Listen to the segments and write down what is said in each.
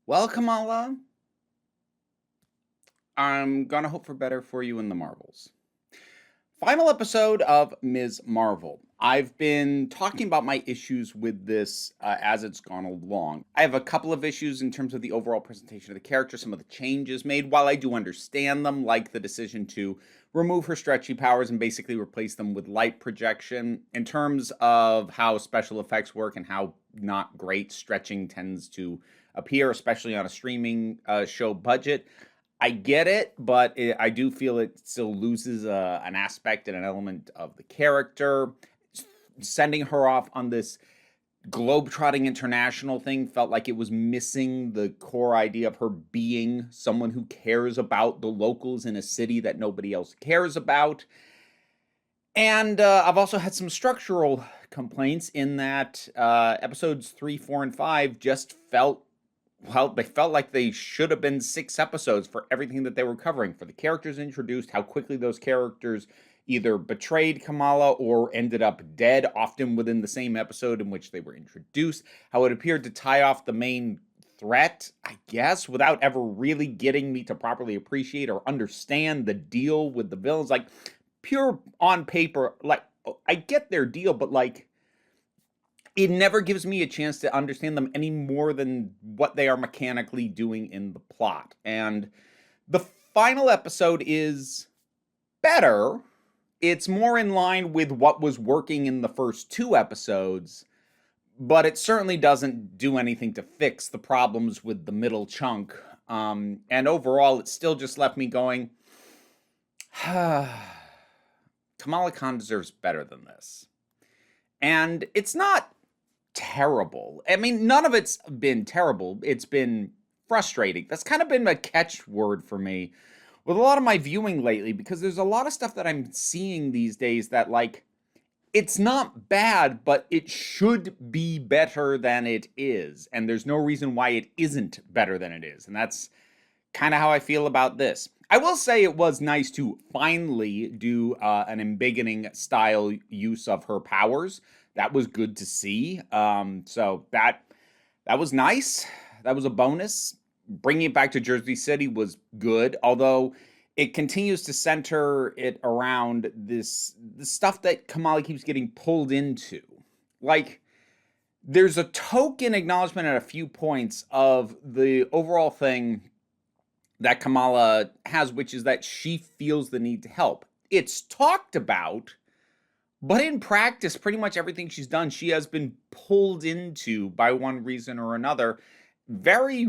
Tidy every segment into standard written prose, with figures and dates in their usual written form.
Well, Kamala, I'm gonna hope for better for you in the Marvels. Final episode of Ms. Marvel. I've been talking about my issues with this as it's gone along. I have a couple of issues in terms of the overall presentation of the character, some of the changes made. While I do understand them, like the decision to remove her stretchy powers and basically replace them with light projection, in terms of how special effects work and how not great stretching tends to appear, especially on a streaming show budget. I get it, but I do feel it still loses an aspect and an element of the character. Sending her off on this globetrotting international thing felt like it was missing the core idea of her being someone who cares about the locals in a city that nobody else cares about. And I've also had some structural complaints in that episodes 3, 4, and 5 just felt, well, they felt like they should have been 6 episodes for everything that they were covering, for the characters introduced, how quickly those characters either betrayed Kamala or ended up dead, often within the same episode in which they were introduced, how it appeared to tie off the main threat, I guess, without ever really getting me to properly appreciate or understand the deal with the villains. Like, pure on paper, like, I get their deal, but like, it never gives me a chance to understand them any more than what they are mechanically doing in the plot. And the final episode is better. It's more in line with what was working in the first 2 episodes, but it certainly doesn't do anything to fix the problems with the middle chunk. And overall, it still just left me going, Kamala Khan deserves better than this. And it's not terrible. I mean, none of it's been terrible. It's been frustrating. That's kind of been a catchword for me with a lot of my viewing lately, because there's a lot of stuff that I'm seeing these days that, like, it's not bad, but it should be better than it is. And there's no reason why it isn't better than it is. And that's kind of how I feel about this. I will say it was nice to finally do an embiggening style use of her powers. That was good to see. So that was nice. That was a bonus. Bringing it back to Jersey City was good, although it continues to center it around the stuff that Kamala keeps getting pulled into. Like, there's a token acknowledgement at a few points of the overall thing that Kamala has, which is that she feels the need to help. It's talked about, but in practice, pretty much everything she's done, she has been pulled into by one reason or another. Very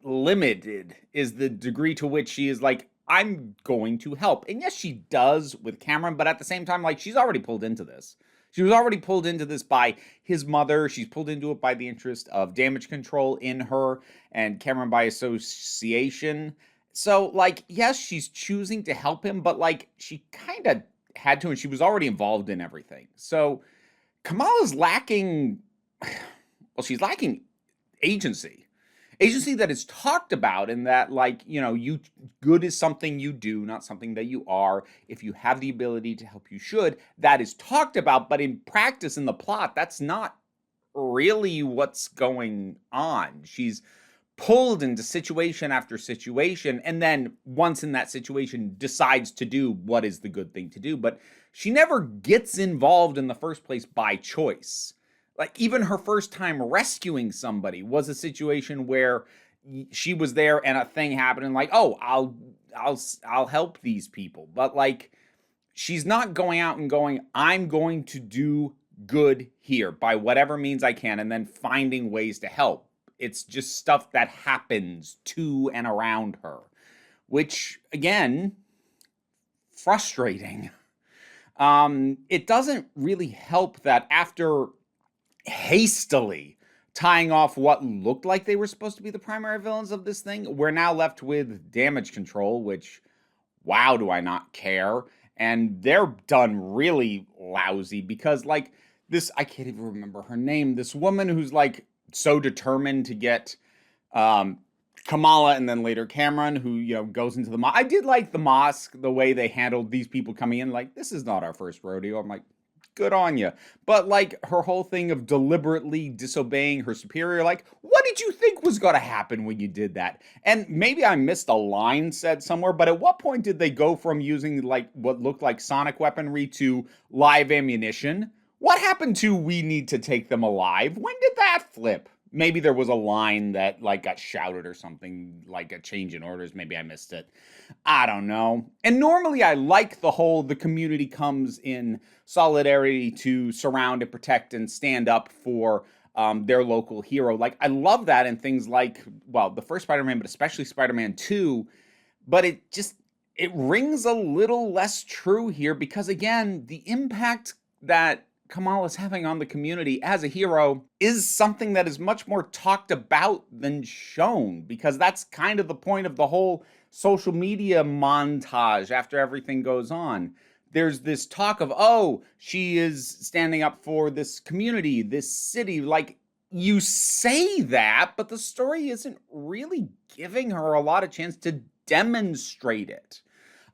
limited is the degree to which she is like, I'm going to help. And yes, she does with Cameron, but at the same time, like, she's already pulled into this. She was already pulled into this by his mother. She's pulled into it by the interest of damage control in her, and Cameron by association. So, like, yes, she's choosing to help him, but, like, she kind of had to, and she was already involved in everything. So, Kamala's lacking, well, she's lacking agency. Agency that is talked about, in that, like, you good is something you do, not something that you are. If you have the ability to help, you should. That is talked about, but in practice, in the plot, that's not really what's going on. She's pulled into situation after situation, and then once in that situation decides to do what is the good thing to do, but she never gets involved in the first place by choice. Like, even her first time rescuing somebody was a situation where she was there and a thing happened, and like, oh, I'll help these people. But like, she's not going out and going, I'm going to do good here by whatever means I can, and then finding ways to help. It's just stuff that happens to and around her, which, again, frustrating. It doesn't really help that after hastily tying off what looked like they were supposed to be the primary villains of this thing, we're now left with damage control, which, wow, do I not care. And they're done really lousy because, like, this, I can't even remember her name, this woman who's, like, so determined to get Kamala and then later Cameron, who, goes into the I did like the mosque, the way they handled these people coming in. Like, this is not our first rodeo. I'm like, good on you. But like her whole thing of deliberately disobeying her superior, like, what did you think was going to happen when you did that? And maybe I missed a line said somewhere, but at what point did they go from using like what looked like sonic weaponry to live ammunition? What happened to we need to take them alive? When did that flip? Maybe there was a line that like got shouted or something, like a change in orders. Maybe I missed it. I don't know. And normally I like the community comes in solidarity to surround and protect and stand up for their local hero. Like, I love that in things like, well, the first Spider-Man, but especially Spider-Man 2. But it rings a little less true here because, again, the impact that Kamala's having on the community as a hero is something that is much more talked about than shown, because that's kind of the point of the whole social media montage after everything goes on. There's this talk of, oh, she is standing up for this community, this city. Like, you say that, but the story isn't really giving her a lot of chance to demonstrate it.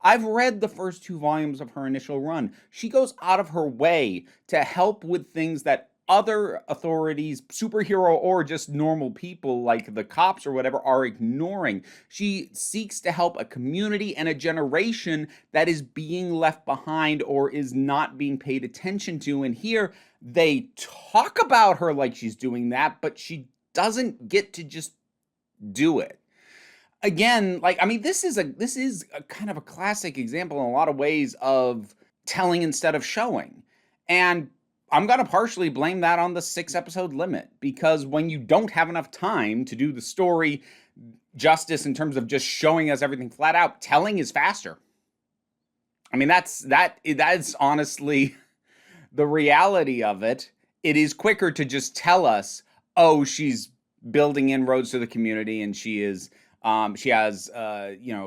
I've read the first 2 volumes of her initial run. She goes out of her way to help with things that other authorities, superhero or just normal people like the cops or whatever, are ignoring. She seeks to help a community and a generation that is being left behind or is not being paid attention to. And here they talk about her like she's doing that, but she doesn't get to just do it. Again, like, I mean, this is a kind of a classic example in a lot of ways of telling instead of showing. And I'm going to partially blame that on the 6-episode limit, because when you don't have enough time to do the story justice in terms of just showing us everything flat out, telling is faster. I mean, that's honestly the reality of it. It is quicker to just tell us, oh, she's building inroads to the community and she has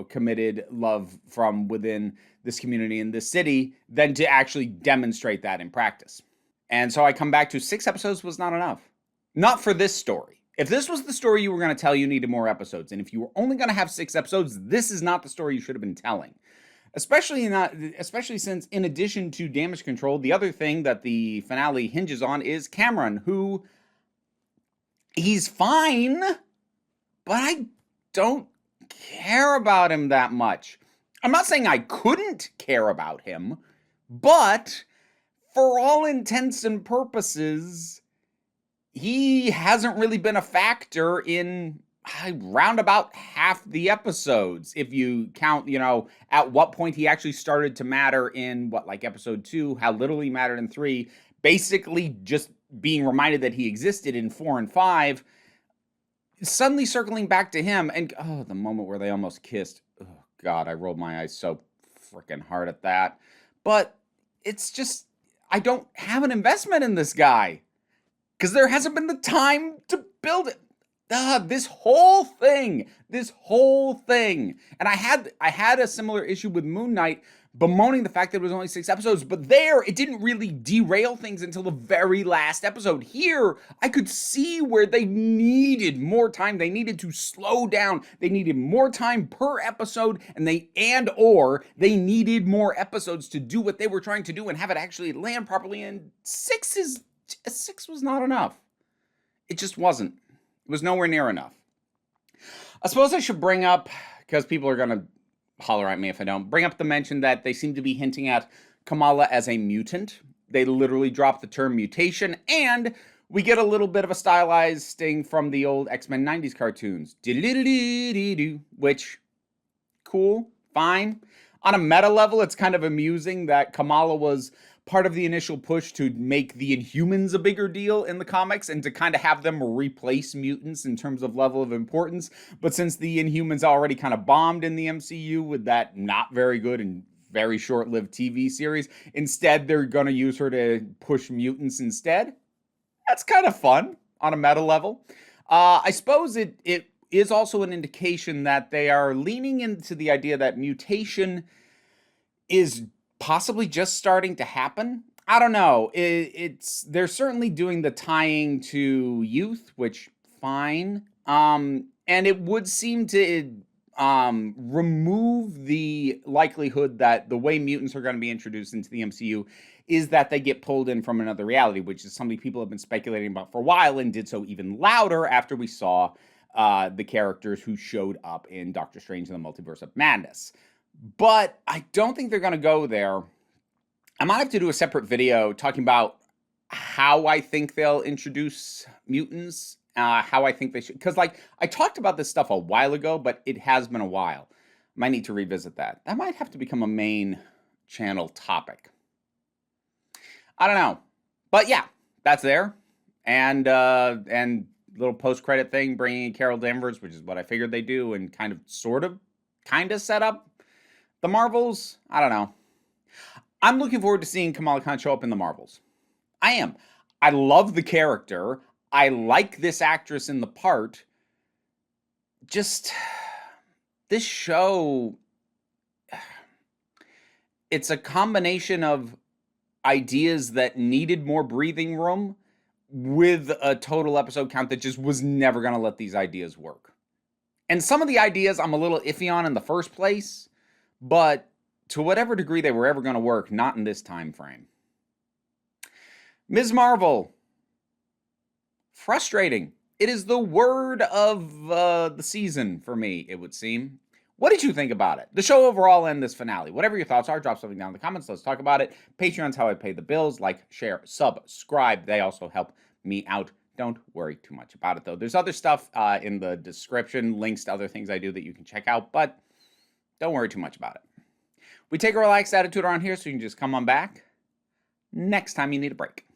committed love from within this community in this city, than to actually demonstrate that in practice. And so I come back to 6 episodes was not enough. Not for this story. If this was the story you were going to tell, you needed more episodes. And if you were only going to have 6 episodes, this is not the story you should have been telling. Especially since, in addition to damage control, the other thing that the finale hinges on is Cameron, who, he's fine, but I don't care about him that much. I'm not saying I couldn't care about him, but for all intents and purposes, he hasn't really been a factor in round about half the episodes. If you count, at what point he actually started to matter in episode 2, how little he mattered in 3, basically just being reminded that he existed in 4 and 5, suddenly circling back to him, and the moment where they almost kissed. Oh God, I rolled my eyes so freaking hard at that. But it's just, I don't have an investment in this guy because there hasn't been the time to build it. This whole thing, and I had a similar issue with Moon Knight, bemoaning the fact that it was only 6 episodes, but there, it didn't really derail things until the very last episode. Here, I could see where they needed more time. They needed to slow down. They needed more time per episode, and they needed more episodes to do what they were trying to do and have it actually land properly, and 6 was not enough. It just wasn't. It was nowhere near enough. I suppose I should bring up, because people are going to holler at me if I don't, bring up the mention that they seem to be hinting at Kamala as a mutant. They literally drop the term mutation, and we get a little bit of a stylized sting from the old X-Men 90s cartoons. Which, cool, fine. On a meta level, it's kind of amusing that Kamala was part of the initial push to make the Inhumans a bigger deal in the comics and to kind of have them replace mutants in terms of level of importance. But since the Inhumans already kind of bombed in the MCU with that not very good and very short-lived TV series, instead they're going to use her to push mutants instead. That's kind of fun on a meta level. I suppose it is also an indication that they are leaning into the idea that mutation is possibly just starting to happen. I don't know. They're certainly doing the tying to youth, which fine. And it would seem to remove the likelihood that the way mutants are going to be introduced into the MCU is that they get pulled in from another reality, which is something people have been speculating about for a while and did so even louder after we saw the characters who showed up in Doctor Strange and the Multiverse of Madness. But I don't think they're going to go there. I might have to do a separate video talking about how I think they'll introduce mutants, how I think they should. Because, like, I talked about this stuff a while ago, but it has been a while. Might need to revisit that. That might have to become a main channel topic. I don't know. But yeah, that's there. And little post-credit thing, bringing in Carol Danvers, which is what I figured they do, and kind of set up the Marvels. I don't know. I'm looking forward to seeing Kamala Khan show up in the Marvels. I am. I love the character. I like this actress in the part. Just, this show, it's a combination of ideas that needed more breathing room with a total episode count that just was never going to let these ideas work. And some of the ideas I'm a little iffy on in the first place, but to whatever degree they were ever going to work, not in this time frame. Ms. Marvel. Frustrating. It is the word of the season for me, it would seem. What did you think about it? The show overall and this finale. Whatever your thoughts are, drop something down in the comments. Let's talk about it. Patreon's how I pay the bills. Like, share, subscribe. They also help me out. Don't worry too much about it, though. There's other stuff in the description, links to other things I do that you can check out, but don't worry too much about it. We take a relaxed attitude around here, so you can just come on back next time you need a break.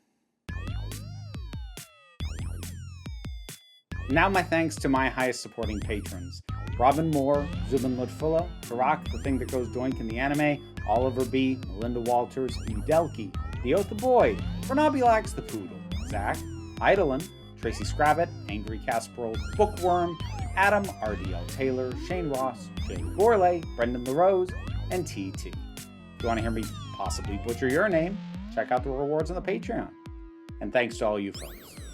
Now my thanks to my highest supporting patrons. Robin Moore, Zubin Lutfullah, Tarak, The Thing That Goes Doink in the Anime, Oliver B., Melinda Walters, Udelki, The Oath the Boy, Bernabi Lax the Poodle, Zach, Idolin, Tracy Scrabbit, Angry Casperol, Bookworm, Adam, RDL Taylor, Shane Ross, Jay Gorley, Brendan LaRose, and TT. If you want to hear me possibly butcher your name, check out the rewards on the Patreon. And thanks to all you folks.